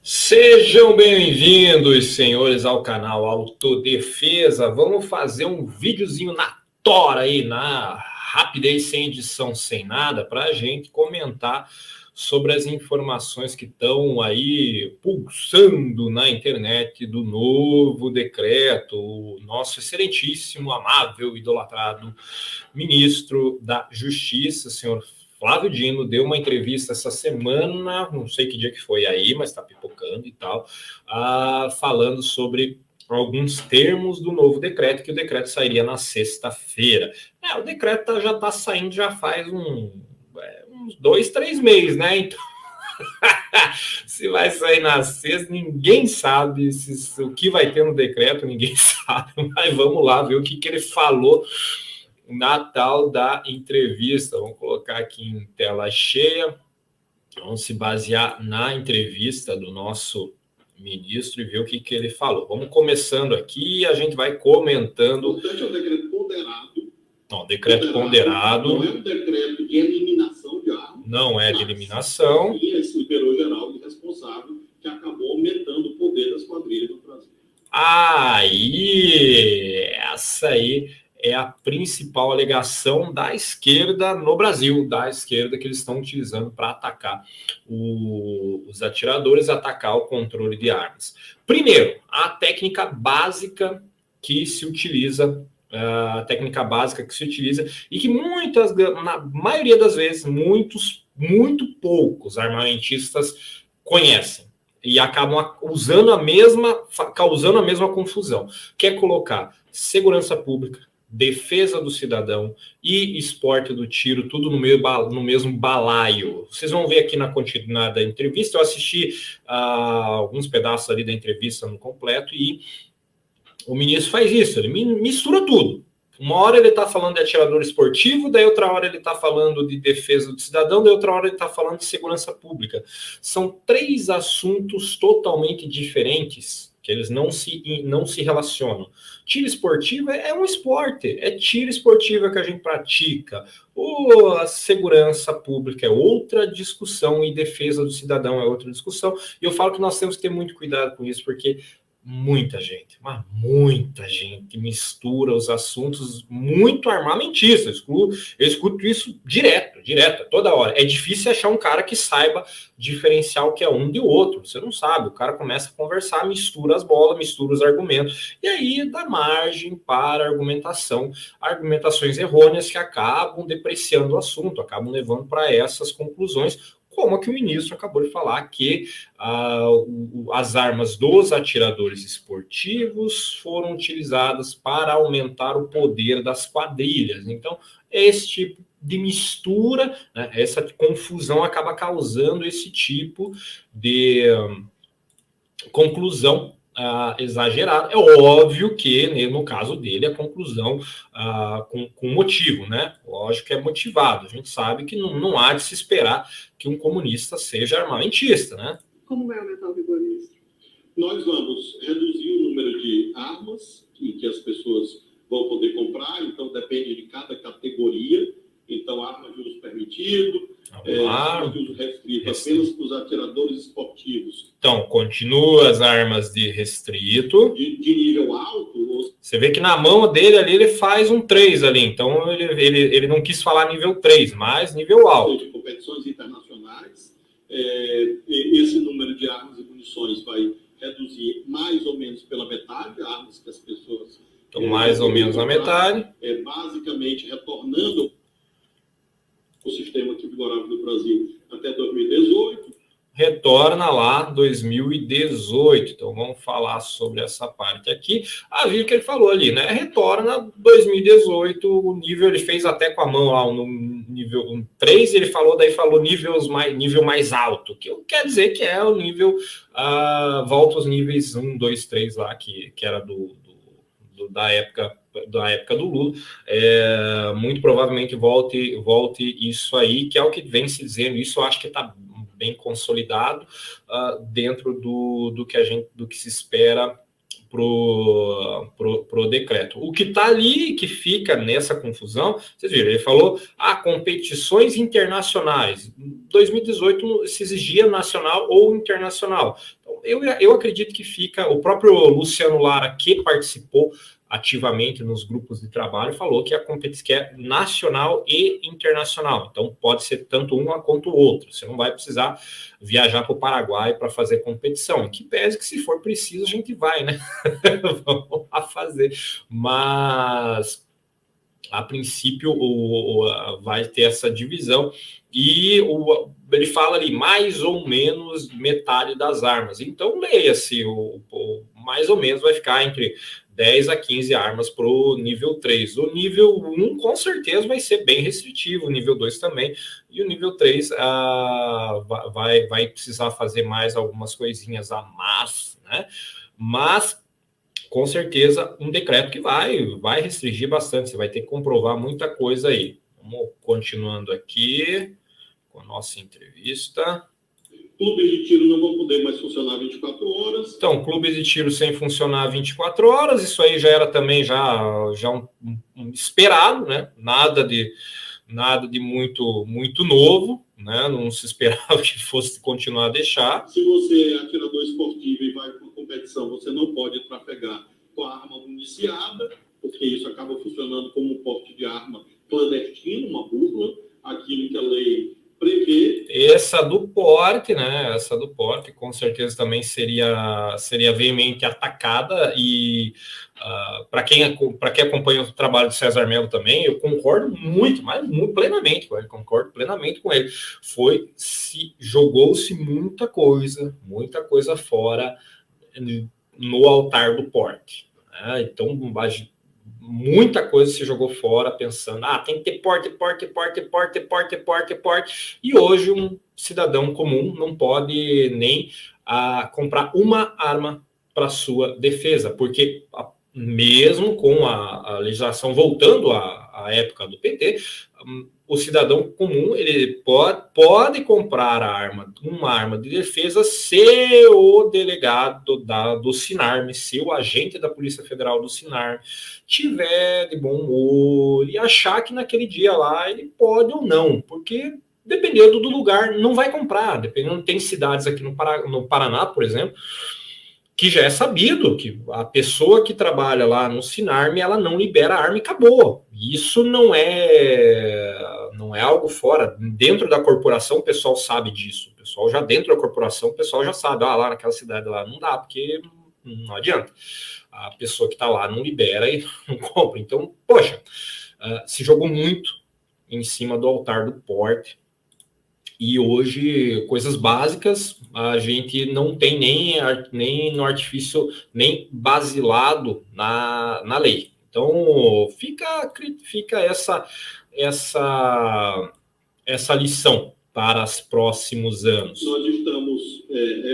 Sejam bem-vindos, senhores, ao canal Autodefesa. Vamos fazer um videozinho na tora aí, na rapidez, sem edição, sem nada, para a gente comentar sobre as informações que estão aí pulsando na internet do novo decreto. O nosso excelentíssimo, amável, idolatrado ministro da Justiça, senhor Flávio Dino, deu uma entrevista essa semana, não sei que dia que foi aí, mas está pipocando e tal, falando sobre alguns termos do novo decreto, que o decreto sairia na sexta-feira. O decreto já está saindo já faz uns 2-3 meses, né? Então, se vai sair na sexta, ninguém sabe o que vai ter no decreto, ninguém sabe, mas vamos lá ver o que ele falou na tal da entrevista. Vamos colocar aqui em tela cheia. Vamos se basear na entrevista do nosso ministro e ver o que ele falou. Vamos começando aqui e a gente vai comentando. Portanto, é um decreto ponderado. Não, decreto ponderado. Não é um decreto de eliminação de armas. Não é de eliminação. E esse liberou-geral de responsável que acabou aumentando o poder das quadrilhas no Brasil. Essa aí é a principal alegação da esquerda no Brasil, da esquerda que eles estão utilizando para atacar os atiradores, atacar o controle de armas. Primeiro, a técnica básica que se utiliza, e que na maioria das vezes, muito poucos armamentistas conhecem e acabam causando a mesma confusão, que é colocar segurança pública, defesa do cidadão e esporte do tiro, tudo no mesmo balaio. Vocês vão ver aqui na continuidade da entrevista, eu assisti alguns pedaços ali da entrevista no completo, e o ministro faz isso, ele mistura tudo. Uma hora ele está falando de atirador esportivo, daí outra hora ele está falando de defesa do cidadão, daí outra hora ele está falando de segurança pública. São 3 assuntos totalmente diferentes, que eles não se relacionam. Tiro esportivo é um esporte, é tiro esportivo que a gente pratica. A segurança pública é outra discussão e defesa do cidadão é outra discussão. E eu falo que nós temos que ter muito cuidado com isso, porque muita gente mistura os assuntos muito armamentistas. Eu escuto isso direto, toda hora. É difícil achar um cara que saiba diferenciar o que é um de outro. Você não sabe, o cara começa a conversar, mistura as bolas, mistura os argumentos, e aí dá margem para argumentações errôneas que acabam depreciando o assunto, acabam levando para essas conclusões, como que o ministro acabou de falar, que as armas dos atiradores esportivos foram utilizadas para aumentar o poder das quadrilhas. Então, esse tipo de mistura, né, essa confusão acaba causando esse tipo de conclusão exagerada. É óbvio que, no caso dele, a conclusão com motivo, né? Lógico que é motivado. A gente sabe que não há de se esperar que um comunista seja armamentista, né? Como vai aumentar o vigor, ministro? Nós vamos reduzir o número de armas que as pessoas vão poder comprar, então depende de cada categoria. Então, armas de uso permitido, armas de uso restrito apenas para os atiradores esportivos. Então, continua as armas de restrito. De nível alto. Você vê que na mão dele ali ele faz um 3 ali, então ele não quis falar nível 3, mas nível alto. De competições internacionais, esse número de armas e munições vai reduzir mais ou menos pela metade, armas que as pessoas... Então, mais ou menos a metade. Basicamente, retornando o sistema que vigorava no Brasil até 2018. Retorna lá 2018. Então, vamos falar sobre essa parte aqui. Viu que ele falou ali, né? Retorna 2018, o nível, ele fez até com a mão lá no nível 3, ele falou nível mais alto, que quer dizer que é o nível, volta aos níveis 1, 2, 3 lá, que era da época do Lula, muito provavelmente volte isso aí, que é o que vem se dizendo. Isso eu acho que está bem consolidado dentro do que se espera pro decreto. O que está ali, que fica nessa confusão, vocês viram, ele falou, competições internacionais. Em 2018 se exigia nacional ou internacional. Então, eu acredito que fica, o próprio Luciano Lara, que participou ativamente nos grupos de trabalho, falou que a competição é nacional e internacional. Então, pode ser tanto uma quanto outra. Você não vai precisar viajar para o Paraguai para fazer competição. Em que pese que, se for preciso, a gente vai, né? Vamos lá fazer. Mas, a princípio, vai ter essa divisão. E ele fala ali, mais ou menos metade das armas. Então, leia-se, mais ou menos vai ficar entre 10 a 15 armas para o nível 3. O nível 1, com certeza, vai ser bem restritivo, o nível 2 também, e o nível 3 vai precisar fazer mais algumas coisinhas a mais, né? Mas, com certeza, um decreto que vai restringir bastante, você vai ter que comprovar muita coisa aí. Vamos continuando aqui com a nossa entrevista. Clubes de tiro não vão poder mais funcionar 24 horas. Então, clubes de tiro sem funcionar 24 horas, isso aí já era também já um esperado, né? Nada de muito novo, né? Não se esperava que fosse continuar a deixar. Se você é atirador esportivo e vai para uma competição, você não pode trafegar com a arma municiada, porque isso acaba funcionando como um porte de arma clandestino, uma burla, aquilo que a lei prevê. Essa do porte, né? Essa do porte, com certeza também seria veemente atacada. E para quem acompanha o trabalho de César Mello também, eu concordo muito plenamente com ele. Concordo plenamente com ele. Jogou-se muita coisa fora no altar do porte, né? Então, muita coisa se jogou fora pensando, tem que ter porte, e hoje um cidadão comum não pode nem comprar uma arma para sua defesa, porque mesmo com a legislação voltando à época do PT, o cidadão comum ele pode comprar uma arma de defesa se o delegado do SINARM, se o agente da Polícia Federal do SINARM tiver de bom humor e achar que naquele dia lá ele pode ou não, porque dependendo do lugar não vai comprar, dependendo, tem cidades aqui no Paraná, por exemplo, que já é sabido que a pessoa que trabalha lá no SINARM, ela não libera a arma e acabou. Isso não é algo fora. Dentro da corporação, o pessoal sabe disso. O pessoal já dentro da corporação, o pessoal já sabe. Lá naquela cidade lá não dá, porque não adianta. A pessoa que está lá não libera e não compra. Então, poxa, se jogou muito em cima do altar do porte. E hoje, coisas básicas, a gente não tem nem no artifício, nem basilado na lei. Então, fica essa lição para os próximos anos. Nós estamos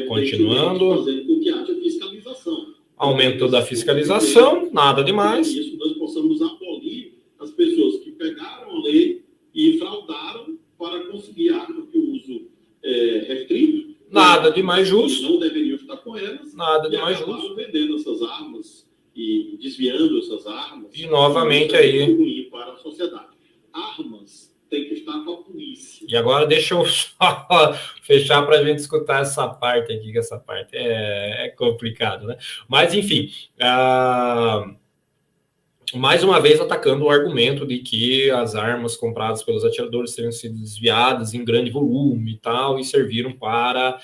continuando, fazendo com que haja fiscalização. Aumento da fiscalização, nada demais. Com isso, nós possamos abolir as pessoas que pegaram a lei e fraudaram para conseguir arma que o uso restrito. Nada de mais justo. Não deveriam estar com elas. Nada de mais justo. Vendendo essas armas e desviando essas armas. E novamente aí. É ruim para a sociedade. Armas tem que estar com a polícia. E agora deixa eu só fechar para a gente escutar essa parte aqui, que essa parte é complicado, né? Mas, enfim, mais uma vez atacando o argumento de que as armas compradas pelos atiradores teriam sido desviadas em grande volume e tal, e serviram para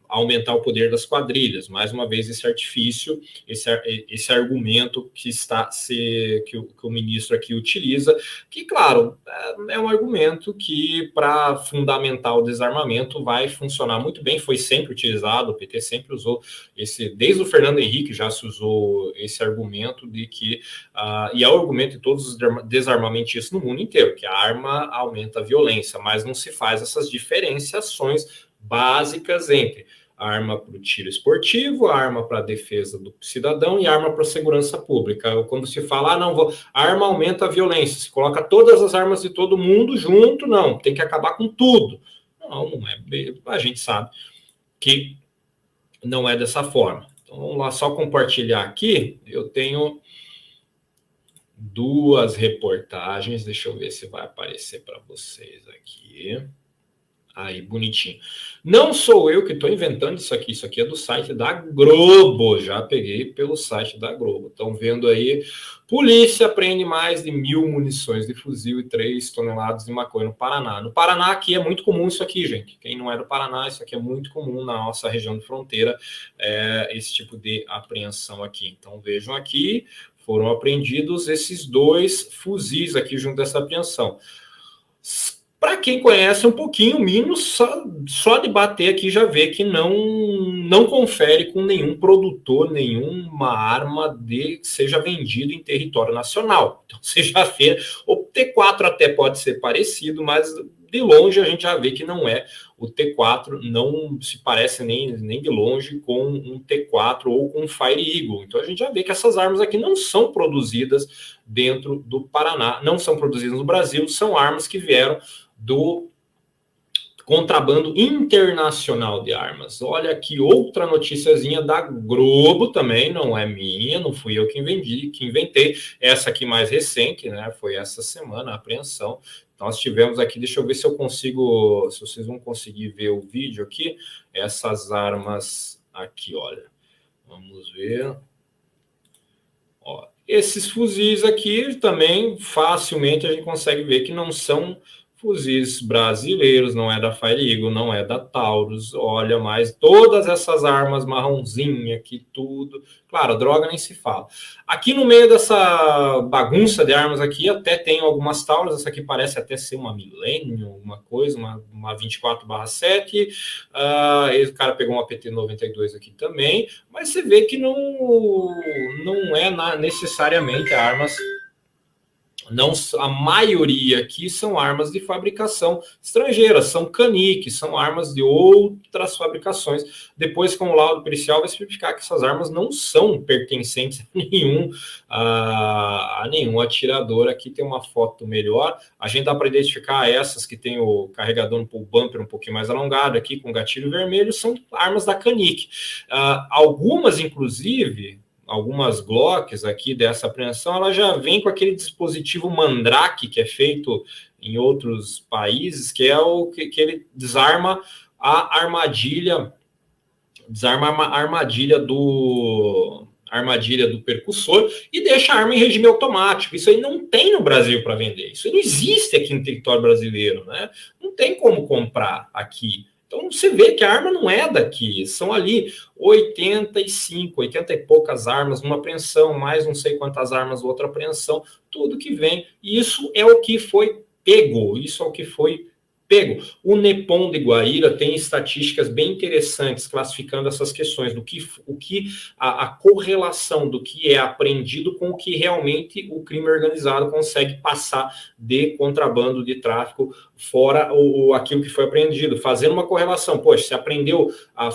aumentar o poder das quadrilhas. Mais uma vez, esse artifício, esse argumento que o ministro aqui utiliza, que, claro, é um argumento que, para fundamentar o desarmamento, vai funcionar muito bem, foi sempre utilizado, o PT sempre usou desde o Fernando Henrique já se usou esse argumento de que, e é o argumento de todos os desarmamentistas no mundo inteiro, que a arma aumenta a violência, mas não se faz essas diferenciações básicas entre a arma para o tiro esportivo, a arma para a defesa do cidadão e a arma para a segurança pública. Quando se fala, a arma aumenta a violência, se coloca todas as armas de todo mundo junto, não, tem que acabar com tudo. Não é. A gente sabe que não é dessa forma. Então, vamos lá, só compartilhar aqui. Eu tenho 2 reportagens. Deixa eu ver se vai aparecer para vocês aqui. Aí, bonitinho. Não sou eu que estou inventando isso aqui é do site da Globo. Já peguei pelo site da Globo. Estão vendo aí, polícia apreende mais de 1.000 munições de fuzil e 3 toneladas de maconha no Paraná. No Paraná aqui é muito comum isso aqui, gente. Quem não é do Paraná, isso aqui é muito comum na nossa região de fronteira, esse tipo de apreensão aqui. Então vejam aqui, foram apreendidos esses 2 fuzis aqui junto dessa apreensão. Para quem conhece um pouquinho, o mínimo, só de bater aqui já vê que não confere com nenhum produtor, nenhuma arma que seja vendida em território nacional. Então você já vê, o T4 até pode ser parecido, mas de longe a gente já vê que não é. O T4 não se parece nem de longe com um T4 ou com um Fire Eagle. Então a gente já vê que essas armas aqui não são produzidas dentro do Paraná, não são produzidas no Brasil, são armas que vieram do contrabando internacional de armas. Olha aqui outra noticiazinha da Globo também, não é minha, não fui eu que inventei. Essa aqui mais recente, né? Foi essa semana a apreensão. Nós tivemos aqui, deixa eu ver se eu consigo, se vocês vão conseguir ver o vídeo aqui, essas armas aqui, olha. Vamos ver. Ó, esses fuzis aqui também facilmente a gente consegue ver que não são fuzis brasileiros, não é da Fire Eagle, não é da Taurus, olha, mas todas essas armas marronzinha aqui, tudo, claro, droga nem se fala. Aqui no meio dessa bagunça de armas aqui, até tem algumas Taurus, essa aqui parece até ser uma Millennium, uma coisa, uma 24/7, esse cara pegou uma PT-92 aqui também, mas você vê que não é necessariamente armas. Não, a maioria aqui são armas de fabricação estrangeira, são caniques, são armas de outras fabricações. Depois, com o laudo pericial, vai verificar que essas armas não são pertencentes a nenhum atirador. Aqui tem uma foto melhor. A gente dá para identificar essas que tem o carregador, o bumper um pouquinho mais alongado aqui, com gatilho vermelho, são armas da canique. Algumas, inclusive, algumas Glocks aqui dessa apreensão, ela já vem com aquele dispositivo Mandrake, que é feito em outros países, que é o que ele desarma a armadilha do percussor e deixa a arma em regime automático. Isso aí não tem no Brasil para vender. Isso não existe aqui no território brasileiro, né? Não tem como comprar aqui. Então, você vê que a arma não é daqui, são ali 80 e poucas armas numa apreensão, mais não sei quantas armas outra apreensão, tudo que vem. Isso é o que foi pego, O NEPOM de Guaíra tem estatísticas bem interessantes classificando essas questões, a correlação do que é apreendido com o que realmente o crime organizado consegue passar de contrabando de tráfico fora aquilo que foi apreendido, fazendo uma correlação. Poxa, se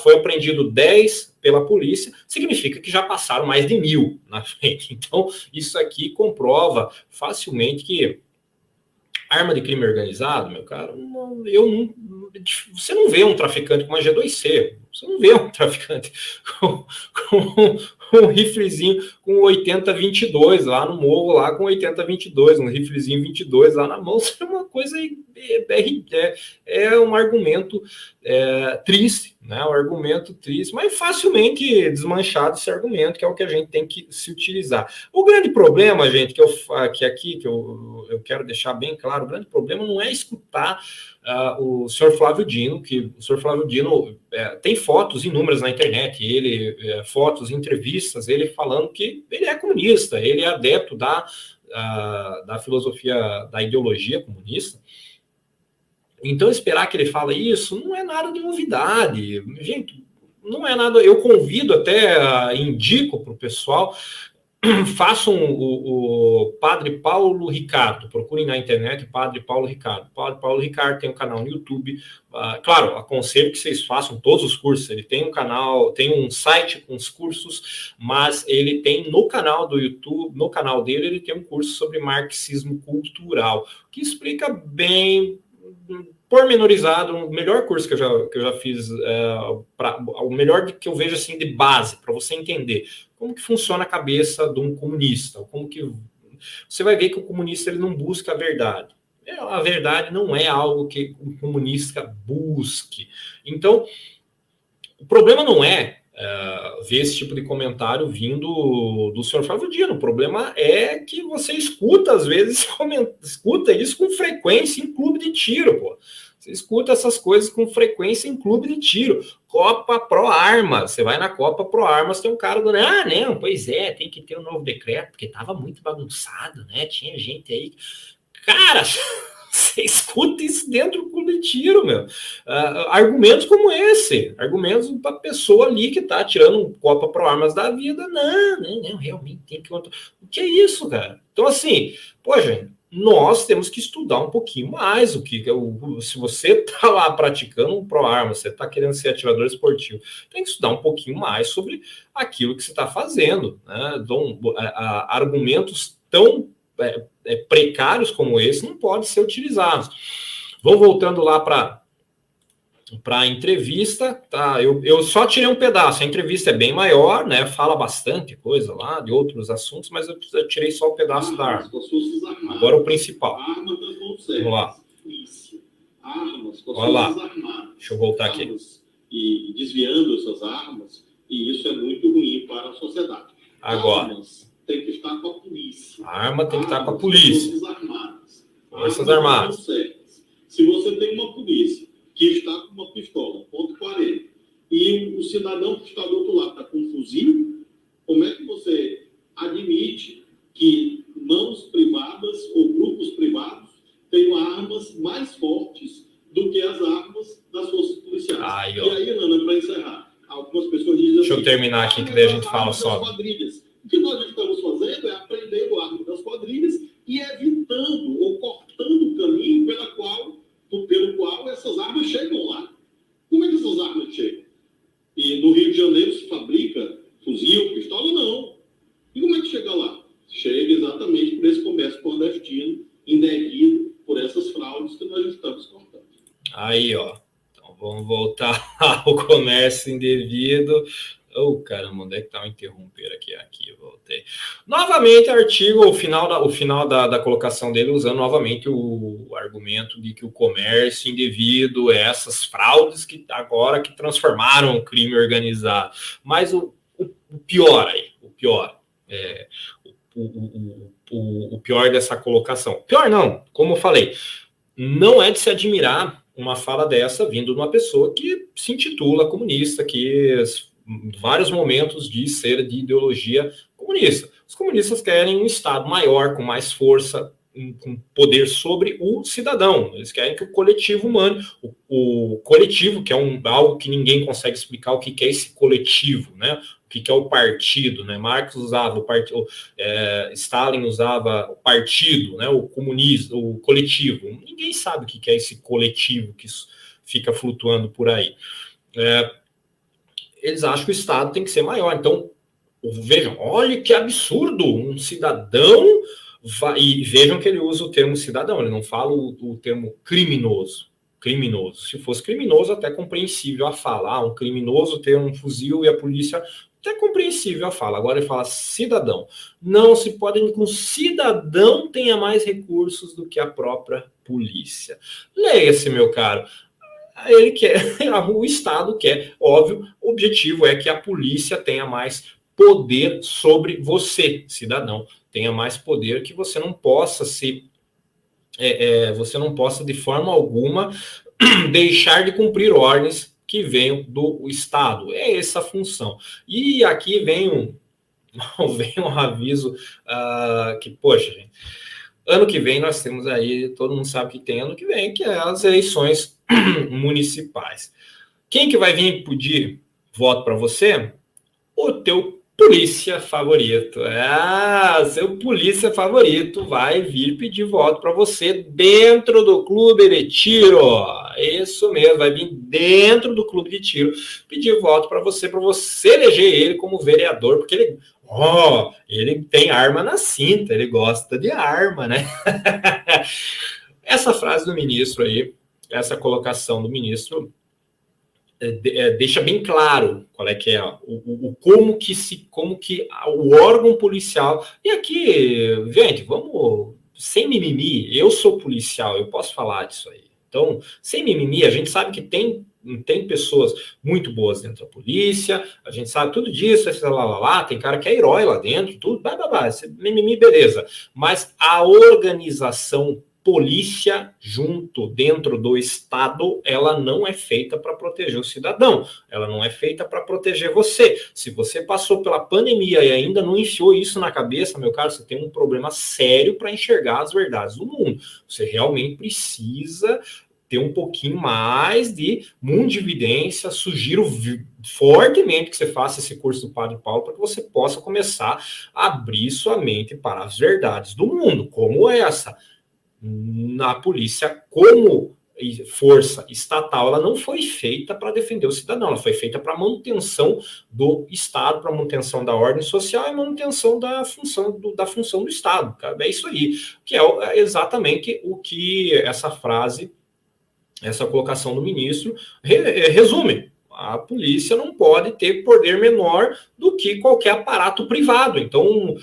foi apreendido 10 pela polícia, significa que já passaram mais de 1.000 na frente. Então, isso aqui comprova facilmente que arma de crime organizado, meu cara, você não vê um traficante com uma G2C, você não vê um traficante com um riflezinho com 80-22 lá no morro, lá com 80-22, um riflezinho 22 lá na mão. Isso é uma coisa, é um argumento triste, né? Um argumento triste, mas facilmente desmanchado esse argumento, que é o que a gente tem que se utilizar. O grande problema, gente, que eu quero deixar bem claro, o grande problema não é escutar o senhor Flávio Dino, que o senhor Flávio Dino tem fotos inúmeras na internet, fotos, entrevistas, ele falando que ele é comunista, ele é adepto da filosofia, da ideologia comunista. Então, esperar que ele fale isso não é nada de novidade. Gente, não é nada. Eu convido até, indico para o pessoal, façam o Padre Paulo Ricardo, procurem na internet Padre Paulo Ricardo. Padre Paulo Ricardo tem um canal no YouTube. Claro, aconselho que vocês façam todos os cursos. Ele tem um canal, tem um site com os cursos, mas ele tem no canal do YouTube, no canal dele, ele tem um curso sobre marxismo cultural, que explica bem pormenorizado, o melhor curso que eu já fiz, o melhor que eu vejo assim de base, para você entender como que funciona a cabeça de um comunista, como que você vai ver que o comunista ele não busca a verdade. A verdade não é algo que o comunista busque. Então, o problema não é ver esse tipo de comentário vindo do senhor Flávio Dino. O problema é que você escuta, às vezes, escuta isso com frequência em clube de tiro, pô. Você escuta essas coisas com frequência em clube de tiro. Copa Pro Armas. Você vai na Copa Pro Armas, tem um cara do... não, pois é, tem que ter um novo decreto, porque estava muito bagunçado, né? Tinha gente aí... Cara... Você escuta isso dentro do clube de tiro, meu. Argumentos como esse. Argumentos para a pessoa ali que está tirando um Copa Pro Armas da vida. Não, realmente tem que... O que é isso, cara? Então, assim, pô, gente, nós temos que estudar um pouquinho mais o que se você está lá praticando um Pro Armas, você está querendo ser atirador esportivo, tem que estudar um pouquinho mais sobre aquilo que você está fazendo, né? Então, argumentos tão precários como esse não podem ser utilizados. Vamos voltando lá para a entrevista, tá? Eu só tirei um pedaço, a entrevista é bem maior, né? Fala bastante coisa lá, de outros assuntos, mas eu tirei só o pedaço da arma. Agora o principal. Vamos lá. Olha lá. Deixa eu voltar aqui. E desviando essas armas, e isso é muito ruim para a sociedade. Agora. Tem que estar com a polícia. A arma tem que estar com a polícia. Forças armadas. Forças armadas. Se você tem uma polícia que está com uma pistola, .40, e o cidadão que está do outro lado está com um fuzil, como é que você admite que mãos privadas ou grupos privados tenham armas mais fortes do que as armas das forças policiais? E aí, Nana, para encerrar, algumas pessoas dizem Deixa eu terminar aqui, que daí a gente fala só. O que nós estamos fazendo é aprender o arco das quadrilhas e evitando ou cortando o caminho pelo qual essas armas chegam lá. Como é que essas armas chegam? E no Rio de Janeiro se fabrica fuzil, pistola, não. E como é que chega lá? Chega exatamente por esse comércio clandestino, indevido, por essas fraudes que nós estamos cortando. Aí, ó. Então vamos voltar ao comércio indevido. Caramba, onde é que tá o interromper aqui? Aqui, voltei. Novamente, o final da colocação dele, usando novamente o argumento de que o comércio indevido é essas fraudes que agora que transformaram o crime organizado. Mas o pior aí, o pior dessa colocação. Pior não, como eu falei, não é de se admirar uma fala dessa vindo de uma pessoa que se intitula comunista, que vários momentos de ser de ideologia comunista. Os comunistas querem um Estado maior, com mais força, com poder sobre o cidadão. Eles querem que o coletivo humano, o coletivo, que é algo que ninguém consegue explicar o que é esse coletivo, né? O que é o partido, né? Marx usava o partido, Stalin usava o partido, né? O comunismo, o coletivo. Ninguém sabe o que é esse coletivo que fica flutuando por aí. Eles acham que o Estado tem que ser maior. Então, vejam, olha que absurdo, um cidadão... E vejam que ele usa o termo cidadão, ele não fala o termo criminoso. Se fosse criminoso, até compreensível a fala. Um criminoso ter um fuzil e a polícia... Até compreensível a fala. Agora ele fala cidadão. Não se pode que um cidadão tenha mais recursos do que a própria polícia. Leia-se, meu caro. Ele quer, o Estado quer, óbvio, o objetivo é que a polícia tenha mais poder sobre você, cidadão, tenha mais poder, que você não possa você não possa de forma alguma deixar de cumprir ordens que venham do Estado. É essa a função. E aqui vem um aviso que, poxa, gente, ano que vem nós temos aí, todo mundo sabe que tem ano que vem, que é as eleições municipais. Quem que vai vir pedir voto para você? O teu polícia favorito. Seu polícia favorito vai vir pedir voto para você dentro do clube de tiro. Isso mesmo, vai vir dentro do clube de tiro pedir voto para você eleger ele como vereador, porque ele tem arma na cinta, ele gosta de arma, né? Essa frase do ministro aí, essa colocação do ministro deixa bem claro qual é que é como que o órgão policial, e aqui, gente, vamos sem mimimi, eu sou policial, eu posso falar disso aí. Então, sem mimimi, a gente sabe que tem pessoas muito boas dentro da polícia, a gente sabe tudo disso, tem cara que é herói lá dentro, tudo, mimimi, beleza. Mas a organização polícia junto dentro do Estado, ela não é feita para proteger o cidadão, ela não é feita para proteger você. Se você passou pela pandemia e ainda não enfiou isso na cabeça, meu caro, você tem um problema sério para enxergar as verdades do mundo. Você realmente precisa ter um pouquinho mais de mundividência. Sugiro fortemente que você faça esse curso do Padre Paulo para que você possa começar a abrir sua mente para as verdades do mundo, como essa. Na polícia, como força estatal, ela não foi feita para defender o cidadão, ela foi feita para manutenção do Estado, para manutenção da ordem social e manutenção da função do Estado. É isso aí, que é exatamente o que essa frase, essa colocação do ministro resume. A polícia não pode ter poder menor do que qualquer aparato privado. Então,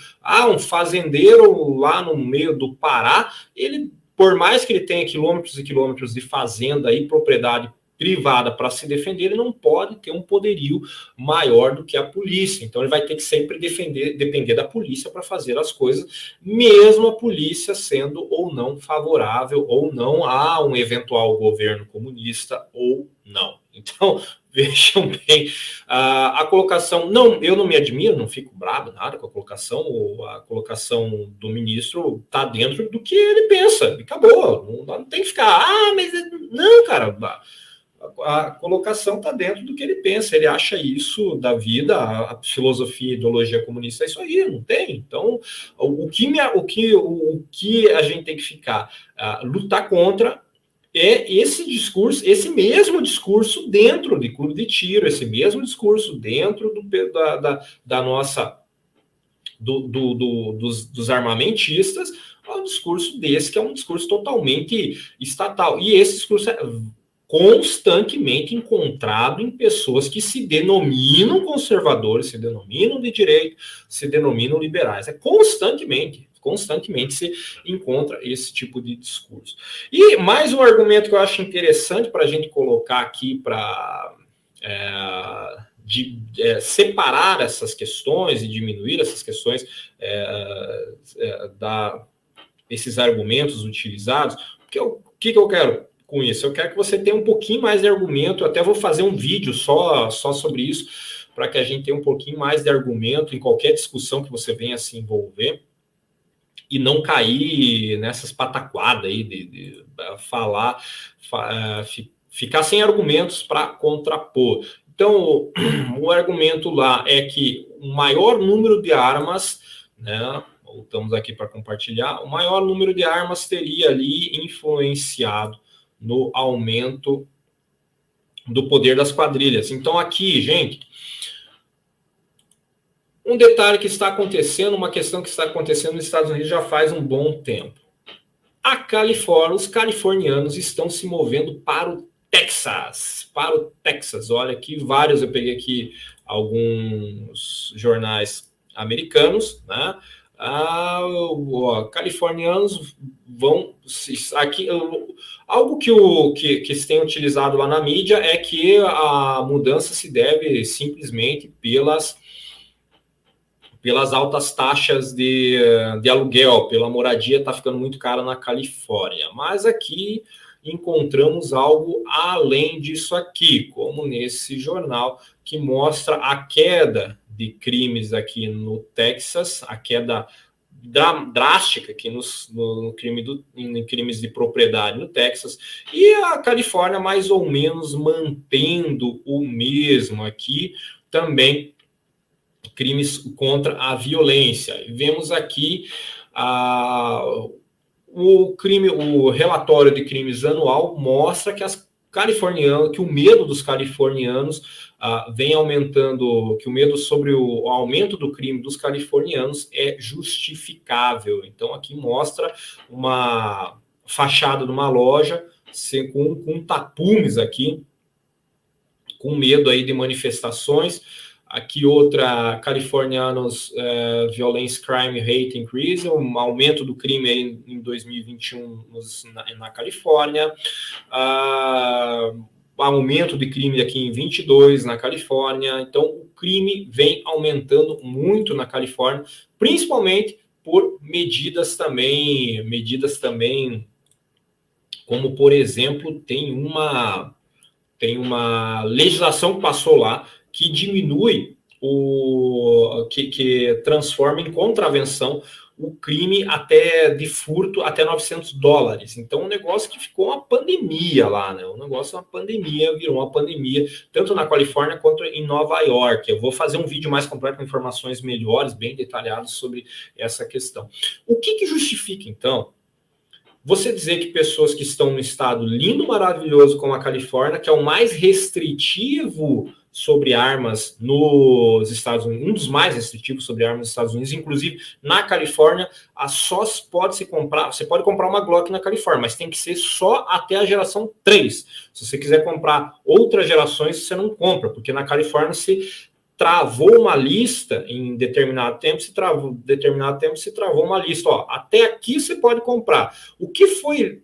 um fazendeiro lá no meio do Pará, ele, por mais que ele tenha quilômetros e quilômetros de fazenda e propriedade privada para se defender, ele não pode ter um poderio maior do que a polícia. Então, ele vai ter que sempre depender da polícia para fazer as coisas, mesmo a polícia sendo ou não favorável ou não a um eventual governo comunista ou não. Então, vejam bem, a colocação, eu não me admiro, não fico bravo nada com a colocação do ministro está dentro do que ele pensa, e acabou, não tem que ficar, mas não, cara, a colocação está dentro do que ele pensa, ele acha isso da vida, a filosofia e ideologia comunista é isso aí, não tem. Então, o que a gente tem que ficar, lutar contra é esse discurso, esse mesmo discurso dentro de clube de tiro, esse mesmo discurso dentro da nossa dos armamentistas, um discurso desse que é um discurso totalmente estatal. E esse discurso é constantemente encontrado em pessoas que se denominam conservadores, se denominam de direita, se denominam liberais. É constantemente se encontra esse tipo de discurso. E mais um argumento que eu acho interessante para a gente colocar aqui para separar essas questões e diminuir essas questões esses argumentos utilizados, o que eu quero com isso? Eu quero que você tenha um pouquinho mais de argumento, eu até vou fazer um vídeo só sobre isso, para que a gente tenha um pouquinho mais de argumento em qualquer discussão que você venha se envolver, e não cair nessas pataquadas aí de falar, ficar sem argumentos para contrapor. Então, o argumento lá é que o maior número de armas, né, voltamos aqui para compartilhar, o maior número de armas teria ali influenciado no aumento do poder das quadrilhas. Então, aqui, gente, um detalhe que está acontecendo, uma questão que está acontecendo nos Estados Unidos já faz um bom tempo. A Califórnia, os californianos estão se movendo para o Texas. Olha aqui, eu peguei aqui alguns jornais americanos, né? Californianos vão aqui. Algo que se tem utilizado lá na mídia é que a mudança se deve simplesmente pelas altas taxas de aluguel, pela moradia está ficando muito cara na Califórnia. Mas aqui encontramos algo além disso aqui, como nesse jornal que mostra a queda de crimes aqui no Texas, a queda drástica aqui em crimes de propriedade no Texas, e a Califórnia mais ou menos mantendo o mesmo aqui também, crimes contra a violência. Vemos aqui o relatório de crimes anual mostra que que o medo dos californianos vem aumentando, que o medo sobre o aumento do crime dos californianos é justificável. Então, aqui mostra uma fachada de uma loja com tapumes aqui, com medo aí de manifestações. Aqui outra, californianos, violence crime rate increase, um aumento do crime aí em 2021 na Califórnia, aumento de crime aqui em 22 na Califórnia. Então o crime vem aumentando muito na Califórnia, principalmente por medidas também, como por exemplo, tem uma legislação que passou lá que diminui que transforma em contravenção o crime até de furto até $900. Então, um negócio que ficou uma pandemia lá, né? Virou uma pandemia, tanto na Califórnia quanto em Nova York. Eu vou fazer um vídeo mais completo com informações melhores, bem detalhadas sobre essa questão. O que justifica, então, você dizer que pessoas que estão no estado lindo, maravilhoso como a Califórnia, que é o mais restritivo sobre armas nos Estados Unidos, um dos mais restritivos sobre armas nos Estados Unidos, inclusive na Califórnia, você pode comprar uma Glock na Califórnia, mas tem que ser só até a geração 3. Se você quiser comprar outras gerações, você não compra, porque na Califórnia se travou uma lista em determinado tempo, se travou uma lista. Ó, até aqui você pode comprar. O que foi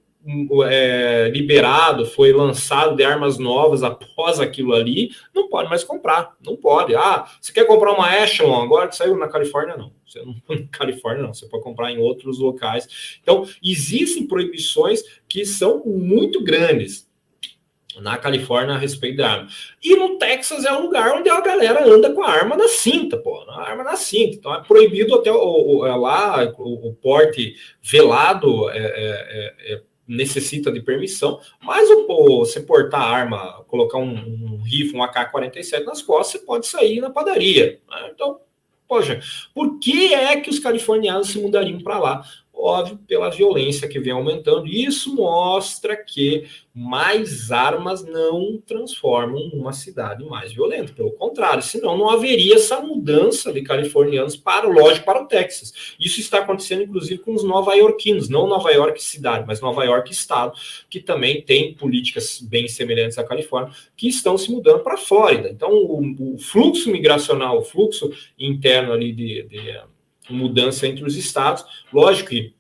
liberado, foi lançado de armas novas após aquilo ali, não pode mais comprar. Não pode. Você quer comprar uma Echelon agora que saiu na Califórnia? Não. Você não na Califórnia, não. Você pode comprar em outros locais. Então, existem proibições que são muito grandes na Califórnia a respeito da arma. E no Texas é um lugar onde a galera anda com a arma na cinta, Então é proibido até lá o porte velado, necessita de permissão, mas você portar a arma, colocar um rifle, um AK-47 nas costas, você pode sair na padaria. Né? Então, poxa, por que é que os californianos se mudariam para lá? Óbvio, pela violência que vem aumentando. E isso mostra que mais armas não transformam uma cidade mais violenta. Pelo contrário, senão não haveria essa mudança de californianos para o Texas. Isso está acontecendo, inclusive, com os nova-iorquinos, não Nova York cidade, mas Nova York estado, que também tem políticas bem semelhantes à Califórnia, que estão se mudando para a Flórida. Então, o fluxo migracional, o fluxo interno ali de mudança entre os estados, lógico que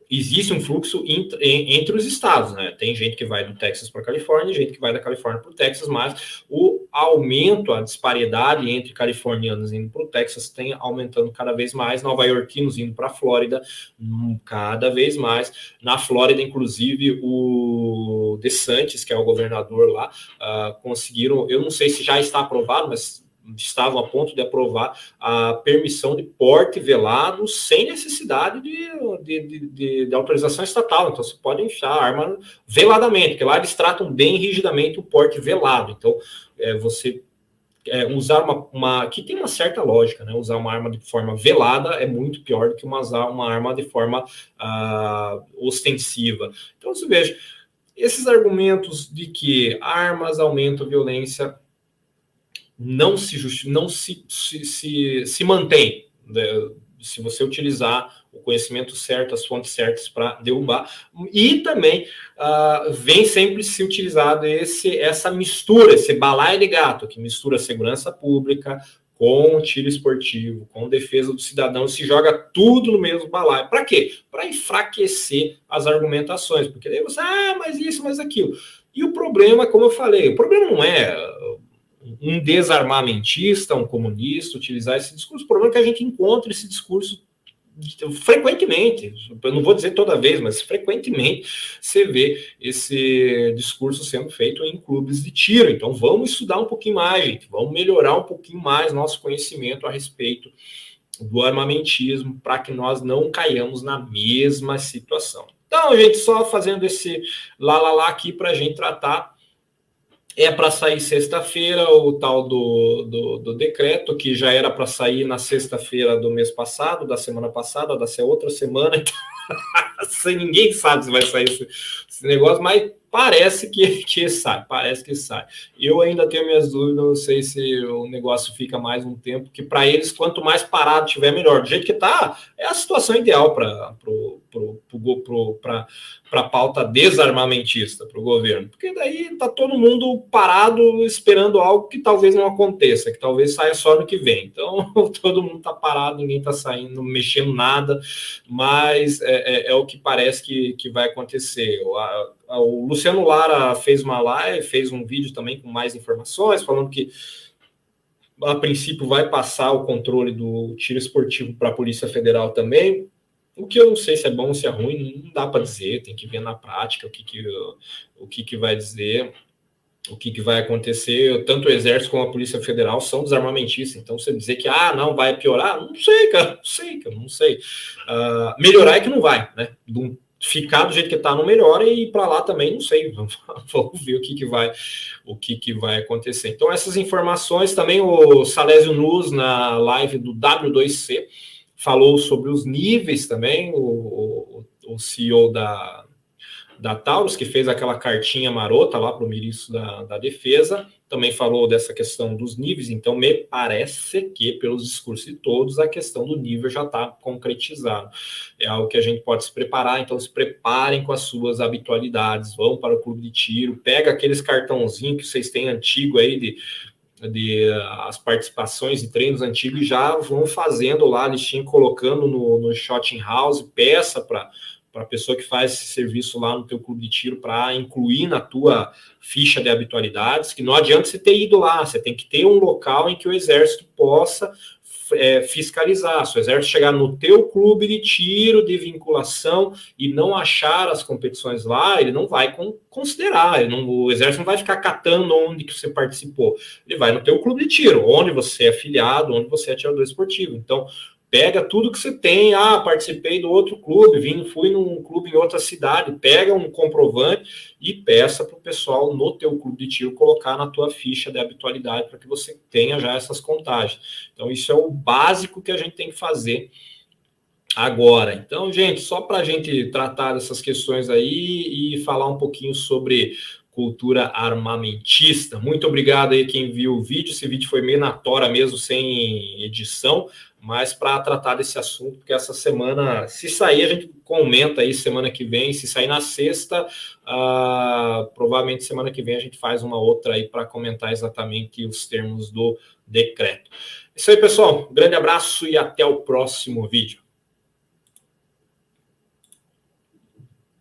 existe um fluxo entre os estados, né? Tem gente que vai do Texas para a Califórnia, gente que vai da Califórnia para o Texas, mas o aumento, a disparidade entre californianos indo para o Texas tem aumentando cada vez mais, nova-iorquinos indo para a Flórida cada vez mais. Na Flórida, inclusive, o DeSantis, que é o governador lá, conseguiram, eu não sei se já está aprovado, mas estavam a ponto de aprovar a permissão de porte velado sem necessidade de autorização estatal. Então, você pode enfiar a arma veladamente, porque lá eles tratam bem rigidamente o porte velado. Então, você usar que tem uma certa lógica, né? Usar uma arma de forma velada é muito pior do que usar uma arma de forma ostensiva. Então, você veja, esses argumentos de que armas aumentam a violência não se mantém, né, se você utilizar o conhecimento certo, as fontes certas para derrubar. E também vem sempre se utilizado essa mistura, esse balaio de gato, que mistura segurança pública com tiro esportivo, com defesa do cidadão, se joga tudo no mesmo balaio. Para quê? Para enfraquecer as argumentações, porque daí você, mas isso, mas aquilo. E o problema, como eu falei, o problema não é um desarmamentista, um comunista, utilizar esse discurso. O problema é que a gente encontra esse discurso frequentemente, eu não vou dizer toda vez, mas frequentemente você vê esse discurso sendo feito em clubes de tiro. Então vamos estudar um pouquinho mais, gente, vamos melhorar um pouquinho mais nosso conhecimento a respeito do armamentismo para que nós não caiamos na mesma situação. Então, gente, só fazendo esse lá aqui para a gente tratar. É para sair sexta-feira o tal do decreto, que já era para sair na sexta-feira do mês passado, da semana passada, da outra semana. Ninguém sabe se vai sair esse negócio, mas parece que sai, Eu ainda tenho minhas dúvidas, não sei se o negócio fica mais um tempo, que para eles, quanto mais parado tiver, melhor. Do jeito que está, é a situação ideal para a pauta desarmamentista, para o governo. Porque daí está todo mundo parado esperando algo que talvez não aconteça, que talvez saia só no que vem. Então, todo mundo está parado, ninguém está saindo, mexendo nada, mas é o que parece que vai acontecer. O Luciano Lara fez uma live, fez um vídeo também com mais informações, falando que a princípio vai passar o controle do tiro esportivo para a Polícia Federal também, o que eu não sei se é bom ou se é ruim, não dá para dizer, tem que ver na prática o que vai dizer, o que vai acontecer. Tanto o Exército como a Polícia Federal são desarmamentistas, então você dizer que não vai piorar, não sei, cara, não sei. Melhorar é que não vai, né? Ficar do jeito que está não melhora, e para lá também não sei, vamos ver o que vai acontecer. Então essas informações também, o Salésio Nuz na live do W2C falou sobre os níveis também, o CEO da Taurus, que fez aquela cartinha marota lá para o ministro da Defesa, também falou dessa questão dos níveis. Então me parece que, pelos discursos de todos, a questão do nível já está concretizada. É algo que a gente pode se preparar, então se preparem com as suas habitualidades, vão para o clube de tiro, pega aqueles cartãozinhos que vocês têm antigo aí de as participações e treinos antigos, e já vão fazendo lá a listinha, colocando no Shot House, peça para a pessoa que faz esse serviço lá no teu clube de tiro para incluir na tua ficha de habitualidades, que não adianta você ter ido lá, você tem que ter um local em que o Exército possa fiscalizar. Se o Exército chegar no teu clube de tiro de vinculação e não achar as competições lá, ele não vai considerar, o Exército não vai ficar catando onde que você participou, ele vai no teu clube de tiro, onde você é filiado, onde você é atirador esportivo. Então, pega tudo que você tem, participei do outro clube, fui num clube em outra cidade, pega um comprovante e peça para o pessoal no teu clube de tiro colocar na tua ficha de habitualidade para que você tenha já essas contagens. Então, isso é o básico que a gente tem que fazer agora. Então, gente, só para a gente tratar dessas questões aí e falar um pouquinho sobre cultura armamentista. Muito obrigado aí quem viu o vídeo. Esse vídeo foi meio na tora mesmo, sem edição, mas para tratar desse assunto, porque essa semana, se sair, a gente comenta aí semana que vem. Se sair na sexta, provavelmente semana que vem a gente faz uma outra aí para comentar exatamente os termos do decreto. É isso aí, pessoal. Um grande abraço e até o próximo vídeo.